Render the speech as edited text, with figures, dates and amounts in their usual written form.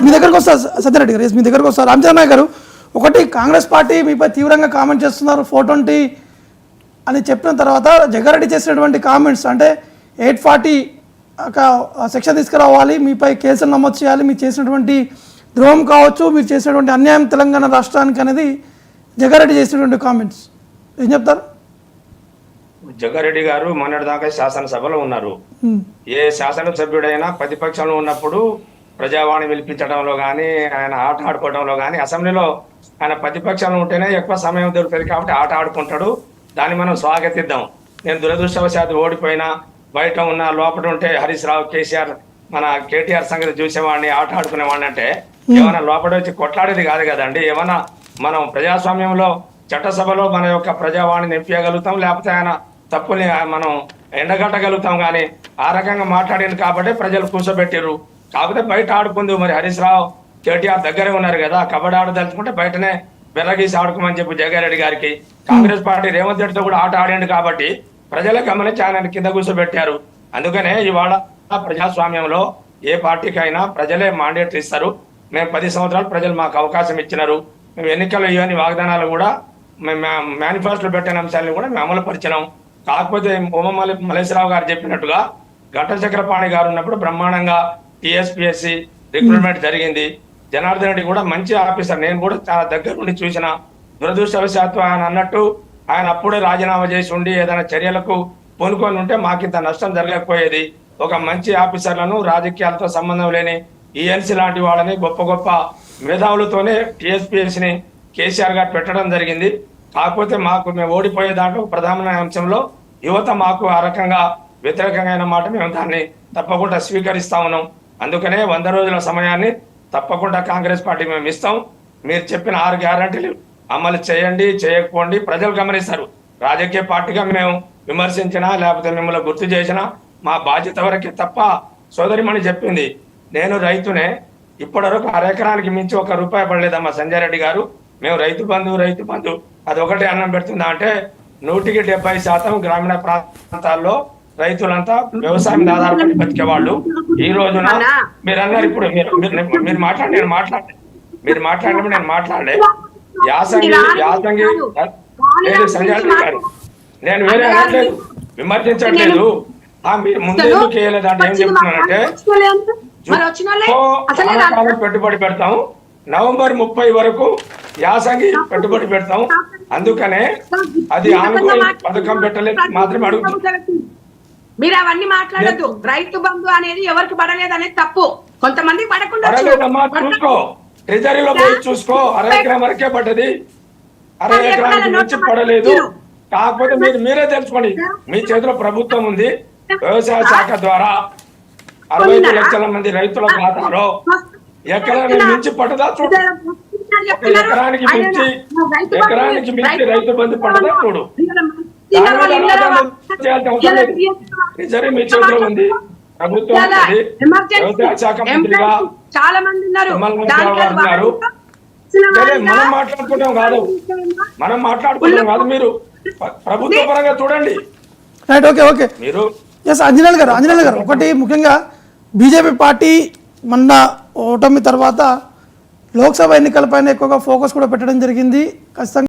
మీ దగ్గరకు వస్తారు సత్యరెడ్డి గారు, మీ దగ్గరకు వస్తారు. రామచంద్ర గారు, ఒకటి కాంగ్రెస్ పార్టీ మీపై తీవ్రంగా కామెంట్ చేస్తున్నారు 420 అని చెప్పిన తర్వాత జగ్గారెడ్డి చేసినటువంటి కామెంట్స్ అంటే 840 సెక్షన్ తీసుకురావాలి, మీపై కేసులు నమోదు చేయాలి, మీరు చేసినటువంటి ద్రోహం కావచ్చు, మీరు చేసినటువంటి అన్యాయం తెలంగాణ రాష్ట్రానికి అనేది జగ్గారెడ్డి చేసినటువంటి కామెంట్స్ ఏం చెప్తారు? జగ్గారెడ్డి గారు మొన్నటిదాకా శాసనసభలో ఉన్నారు. ఏ శాసనసభ్యుడైనా ప్రతిపక్షంలో ఉన్నప్పుడు ప్రజావాణి పిలిపించడంలో కానీ, ఆయన ఆట ఆడుకోవడంలో కానీ, అసెంబ్లీలో ఆయన ప్రతిపక్షంలో ఉంటేనే ఎక్కువ సమయం దొరుకుతుంది కాబట్టి ఆట ఆడుకుంటాడు. దాన్ని మనం స్వాగతిద్దాం. నేను దురదృష్టవశాత్తు ఓడిపోయినా, బయట ఉన్న లోపల ఉంటే హరీష్ రావు, కేసీఆర్, మన కేటీఆర్ సంగతి చూసేవాడిని, ఆట ఆడుకునేవాడిని అంటే ఏమైనా లోపల వచ్చి కొట్లాడేది కాదు కదండి. ఏమైనా మనం ప్రజాస్వామ్యంలో చట్టసభలో మన యొక్క ప్రజావాణిని నింపగలుగుతాం, లేకపోతే ఆయన తప్పుని మనం ఎండగట్టగలుగుతాం. కానీ ఆ రకంగా మాట్లాడింది కాబట్టి ప్రజలు కూర్చోబెట్టారు. కాకపోతే బయట ఆడుకుంది. మరి హరీష్ రావు, కేటీఆర్ దగ్గరే ఉన్నారు కదా, కబడ్డీ ఆడదలుచుకుంటే బయటనే బెర్రగీసి ఆడుకోమని చెప్పి జగ్గారెడ్డి గారికి కాంగ్రెస్ పార్టీ రేవంత్ రెడ్డితో కూడా ఆట ఆడండి కాబట్టి ప్రజలకు గమనించి ఆయన కింద కూర్చోబెట్టారు. అందుకనే ఇవాళ ప్రజాస్వామ్యంలో ఏ పార్టీకైనా ప్రజలే మాండేట్ ఇస్తారు. మేము 10 సంవత్సరాలు ప్రజలు మాకు అవకాశం ఇచ్చినారు. మేము ఎన్నికల్లో ఇవన్నీ వాగ్దానాలు కూడా మేము మేనిఫెస్టోలో పెట్టిన అంశాలను కూడా మేము అమలు పరిచినాం. కాకపోతే మల్లేశ్వరరావు గారు చెప్పినట్టుగా ఘంట చక్రపాణి గారు ఉన్నప్పుడు బ్రహ్మాండంగా టీఎస్పీఎస్సీ రిక్రూట్మెంట్ జరిగింది. జనార్దన్ రెడ్డి కూడా మంచి ఆఫీసర్, నేను కూడా చాలా దగ్గర నుండి చూసిన. దురదృష్టవశాత్తు ఆయన అన్నట్టు ఆయన అప్పుడే రాజీనామా చేసి ఉండి ఏదైనా చర్యలకు పూనుకొని ఉంటే మాకింత నష్టం జరగకపోయేది. ఒక మంచి ఆఫీసర్లను, రాజకీయాలతో సంబంధం లేని ఈఎన్సీ లాంటి వాళ్ళని, గొప్ప గొప్ప మేధావులతోనే టీఎస్పీఎస్సీని కేసీఆర్ గారు పెట్టడం జరిగింది. కాకపోతే మేము ఓడిపోయే దాంట్లో ప్రధాన అంశంలో యువత మాకు ఆ రకంగా వ్యతిరేకంగా మాట మేము దాన్ని తప్పకుండా స్వీకరిస్తా ఉన్నాం. అందుకనే 100 రోజుల సమయాన్ని తప్పకుండా కాంగ్రెస్ పార్టీ మేము ఇస్తాం. మీరు చెప్పిన 6 గ్యారంటీలు అమలు చేయండి, చేయకపోండి, ప్రజలు గమనిస్తారు. రాజకీయ పార్టీగా మేము విమర్శించినా లేకపోతే మిమ్మల్ని గుర్తు చేసినా మా బాధ్యత వరకే తప్ప, సోదరిమణి చెప్పింది, నేను రైతునే, ఇప్పటివరకు 1/2 ఎకరానికి మించి 1 రూపాయి పడలేదమ్మా సంజయ్ రెడ్డి గారు. మేము రైతు బంధు అది ఒకటే అన్నం పెడుతుందా అంటే 100% గ్రామీణ ప్రాంతాల్లో రైతులంతా వ్యవసాయం మీద ఆధారపడి బతికేవాళ్ళు. ఈ రోజున మీరు అన్నారు, ఇప్పుడు మీరు మాట్లాడినప్పుడు నేను మాట్లాడలే. యాసంగి లేదు సంజయ్ రెడ్డి గారు, నేను వేరే అనట్లేదు, విమర్శించట్లేదు. మీరు ముందెందుకు చేయలేదంటే ఏం చెప్తున్నానంటే పెట్టుబడి పెడతాం, నవంబర్ 30 వరకు యాసంగి పెట్టుబడి పెడతాం. అందుకనే అది ఆనుకోని పథకం పెట్టలేదు మాత్రమే అడుగుతాం. మీరు అవన్నీ మాట్లాడద్దు. రైతు బంధు అనేది ఎవరికి పడలేదు అనేది తప్పు, కొంతమంది పడకుండా చూసుకో, ట్రెజరీలో పోయి చూసుకో. 1/2 ఎకరం వరకే పడ్డది, 1/2 ఎకరానికి మించి పడలేదు. కాకపోతే మీరే తెలుసుకోండి, మీ చేతిలో ప్రభుత్వం ఉంది. వ్యవసాయ శాఖ ద్వారా 65 లక్షల మంది రైతుల ఖాతాలో ఎకరానికి మించి పడ్డదా చూడు. ఎకరానికి మించి రైతు బంధు పడ్డదా చూడు. సరే, మీ చేతిలో ఉంది ప్రభుత్వం. వ్యవసాయ శాఖ మంత్రిగా చాలా మంది ఉన్నారు. మనం మాట్లాడుకుంటాం కాదు, మీరు ప్రభుత్వ పరంగా చూడండి. మీరు అంజనేయులు గారు, ఒకటి ముఖ్యంగా బీజేపీ పార్టీ మొన్న ఓటమి తర్వాత లోక్సభ ఎన్నికలపైన ఎక్కువగా ఫోకస్ కూడా పెట్టడం జరిగింది. ఖచ్చితంగా